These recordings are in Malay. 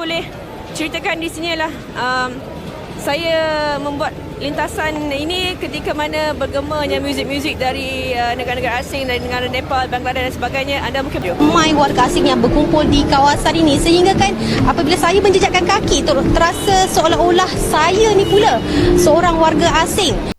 boleh ceritakan di sini adalah saya membuat lintasan ini ketika mana bergemanya muzik-muzik dari negara-negara asing, dari negara Nepal, Bangladesh dan sebagainya. Anda mungkin ramai warga asing yang berkumpul di kawasan ini, sehingga kan apabila saya menjejakkan kaki terasa seolah-olah saya ni pula seorang warga asing.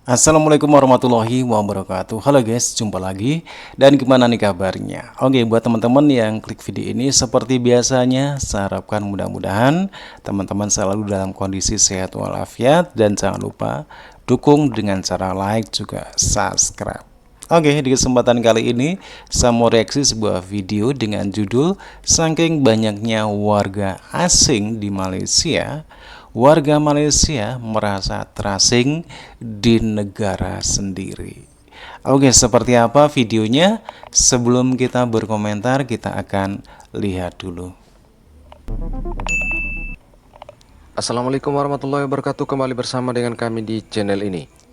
Assalamualaikum warahmatullahi wabarakatuh. Halo guys, jumpa lagi. Dan gimana nih kabarnya? Oke, buat teman-teman yang klik video ini, seperti biasanya saya harapkan mudah-mudahan teman-teman selalu dalam kondisi sehat walafiat. Dan jangan lupa dukung dengan cara like juga subscribe. Oke, di kesempatan kali ini saya mau reaksi sebuah video dengan judul "Saking banyaknya warga asing di Malaysia, warga Malaysia merasa terasing di negara sendiri." Oke, seperti apa videonya? Sebelum kita berkomentar, kita akan lihat dulu. Assalamualaikum warahmatullahi wabarakatuh. Kembali bersama dengan kami di channel ini.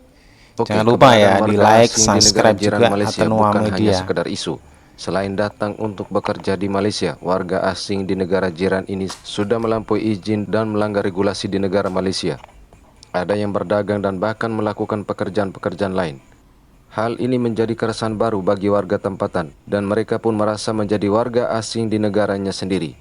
Jangan lupa ya di like, subscribe di juga Malaysia Atenua bukan hanya Media. sekedar isu. Selain datang untuk bekerja di Malaysia, warga asing di negara jiran ini sudah melampaui izin dan melanggar regulasi di negara Malaysia. Ada yang berdagang dan bahkan melakukan pekerjaan-pekerjaan lain. Hal ini menjadi keresahan baru bagi warga tempatan dan mereka pun merasa menjadi warga asing di negaranya sendiri.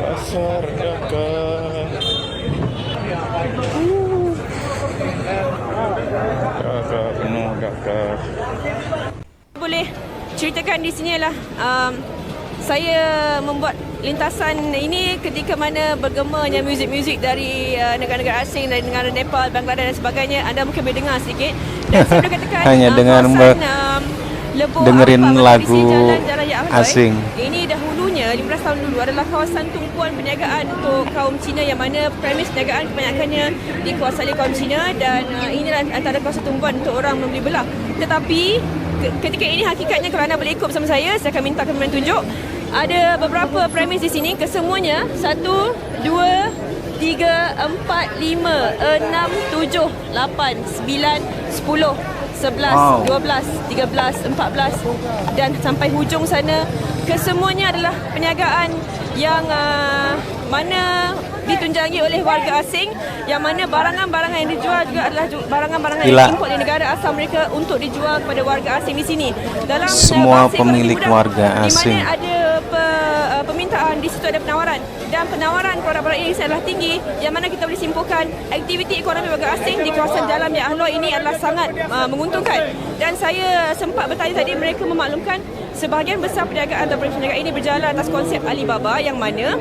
Pasar dagang, dagang penuh dagang. boleh ceritakan di sini adalah saya membuat lintasan ini ketika mana bergemanya muzik-muzik dari negara-negara asing, dari negara Nepal, Bangladesh dan sebagainya. Anda mungkin boleh dengar sedikit. Dan saya boleh katakan hanya dengan dengerin lagu asing. Ini dahulunya 15 tahun dulu adalah kawasan tumpuan perniagaan untuk kaum Cina, yang mana premis perniagaan kebanyakannya dikuasai oleh kaum Cina, dan inilah antara kawasan tumpuan untuk orang membeli belah. Tetapi ketika ini hakikatnya, kalau anda boleh ikut bersama saya akan minta kameraman tunjuk. Ada beberapa premis di sini, kesemuanya 1, 2, 3, 4, 5, 6, 7, 8, 9, 10, 11, 12, 13, 14 dan sampai hujung sana. Kesemuanya adalah perniagaan yang mana ditunjangi oleh warga asing, yang mana barangan-barangan yang dijual juga adalah barangan-barangan yang diimport dari negara asal mereka untuk dijual kepada warga asing di sini. Dalam semua pemilik warga asing, di mana ada permintaan, di situ ada penawaran, dan penawaran produk-produk ini adalah tinggi, yang mana kita boleh simpulkan aktiviti ekonomi warga asing di kawasan Jalan Miak Anwar ini adalah sangat menguntungkan. Dan saya sempat bertanya tadi, mereka memaklumkan sebahagian besar perniagaan atau perniagaan ini berjalan atas konsep Alibaba, yang mana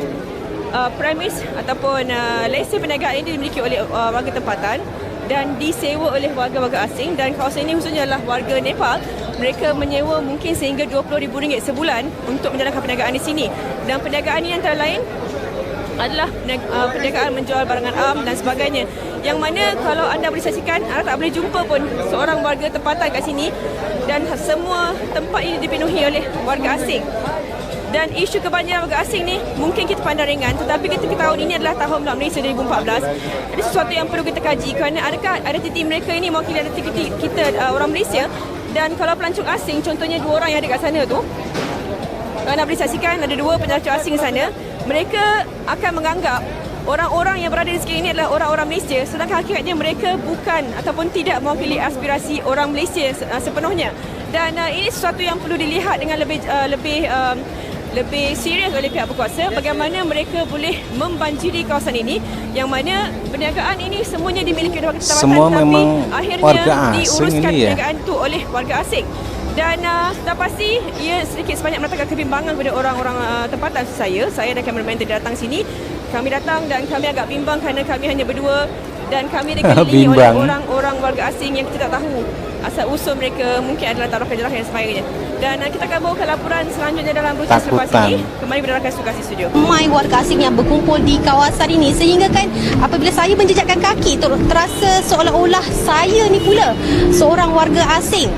premis ataupun lesen perniagaan ini dimiliki oleh warga tempatan dan disewa oleh warga-warga asing. Dan kawasan ini khususnya adalah warga Nepal. Mereka menyewa mungkin sehingga RM20,000 sebulan untuk menjalankan perniagaan di sini. Dan perniagaan ini antara lain adalah perniagaan menjual barangan am dan sebagainya, yang mana kalau anda boleh saksikan, anda tak boleh jumpa pun seorang warga tempatan kat sini, dan semua tempat ini dipenuhi oleh warga asing. Dan isu kebanjiran warga asing ni mungkin kita pandang ringan, tetapi kita tahun ini adalah tahun Bulan Malaysia 2014. Ada sesuatu yang perlu kita kaji, kerana adakah identiti mereka ini mewakili identiti kita orang Malaysia. Dan kalau pelancong asing, contohnya 2 orang yang ada kat sana tu, kalau anda boleh saksikan, ada 2 pelancong asing di sana. Mereka akan menganggap orang-orang yang berada di sekitar ini adalah orang-orang Malaysia, sedangkan hakikatnya mereka bukan ataupun tidak mewakili aspirasi orang Malaysia sepenuhnya. Dan ini sesuatu yang perlu dilihat dengan lebih serius oleh pihak berkuasa, bagaimana mereka boleh membanjiri kawasan ini, yang mana perniagaan ini semuanya dimiliki oleh warga tempatan, semua tapi memang akhirnya warga asing diuruskan ini ya. perniagaan itu oleh warga asing. Dan sudah pasti ia sedikit sebanyak mendatangkan kebimbangan kepada orang-orang tempatan. Saya dan kameraman tidak datang sini. Kami datang dan kami agak bimbang kerana kami hanya berdua dan kami dikelilingi oleh orang-orang warga asing yang kita tak tahu asal usul mereka mungkin adalah taruhan jarah dan sebagainya. Dan kita akan bawakan laporan selanjutnya dalam berita selepas ini. Kembali berdasarkan Sukasi Studio. Ramai warga asing yang berkumpul di kawasan ini sehingga kan apabila saya menjejakkan kaki terasa seolah-olah saya ni pula seorang warga asing,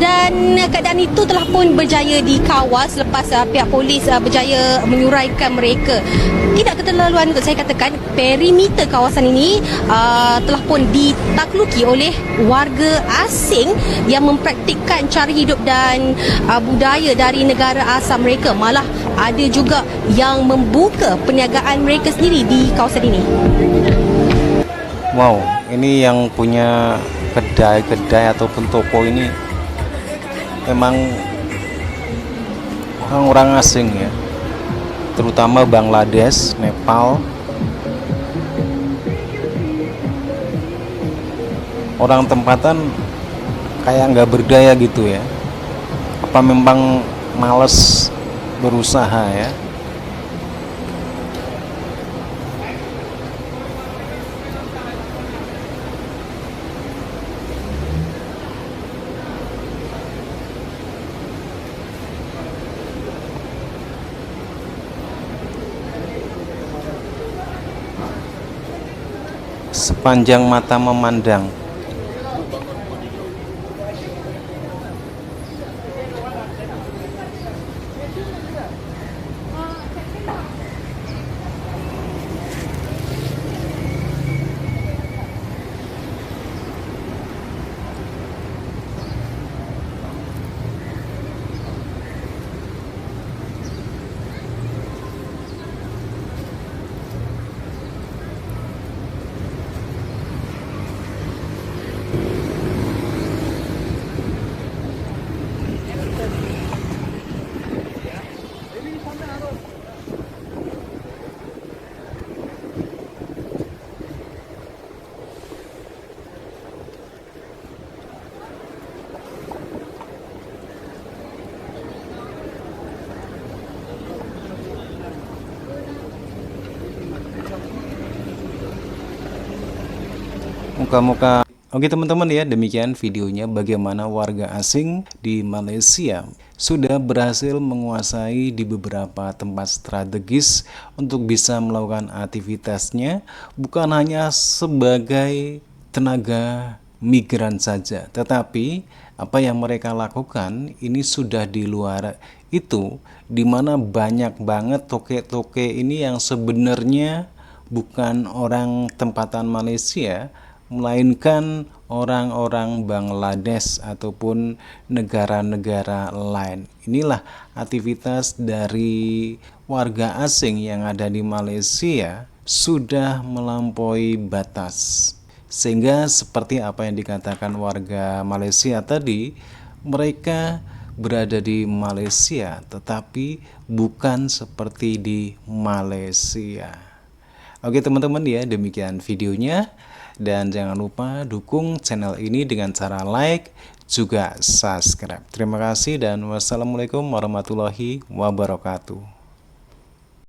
dan keadaan itu telah pun berjaya dikawal selepas pihak polis berjaya menyuraikan mereka. Tidak keterlaluan untuk saya katakan perimeter kawasan ini telah pun ditakluki oleh warga asing yang mempraktikkan cara hidup dan budaya dari negara asal mereka. Malah ada juga yang membuka perniagaan mereka sendiri di kawasan ini. Wow, ini yang punya kedai-kedai ataupun toko ini memang orang-orang asing ya, terutama Bangladesh, Nepal. Orang tempatan kayak nggak berdaya gitu ya. Apa memang males berusaha ya? Sepanjang mata memandang. Muka-muka. Oke teman-teman ya, demikian videonya bagaimana warga asing di Malaysia sudah berhasil menguasai di beberapa tempat strategis untuk bisa melakukan aktivitasnya, bukan hanya sebagai tenaga migran saja, tetapi apa yang mereka lakukan ini sudah di luar itu, dimana banyak banget toke-toke ini yang sebenarnya bukan orang tempatan Malaysia, melainkan orang-orang Bangladesh ataupun negara-negara lain. Inilah aktivitas dari warga asing yang ada di Malaysia sudah melampaui batas. Sehingga seperti apa yang dikatakan warga Malaysia tadi, mereka berada di Malaysia tetapi bukan seperti di Malaysia. Oke teman-teman ya, demikian videonya. Dan jangan lupa dukung channel ini dengan cara like, juga subscribe. Terima kasih dan wassalamualaikum warahmatullahi wabarakatuh.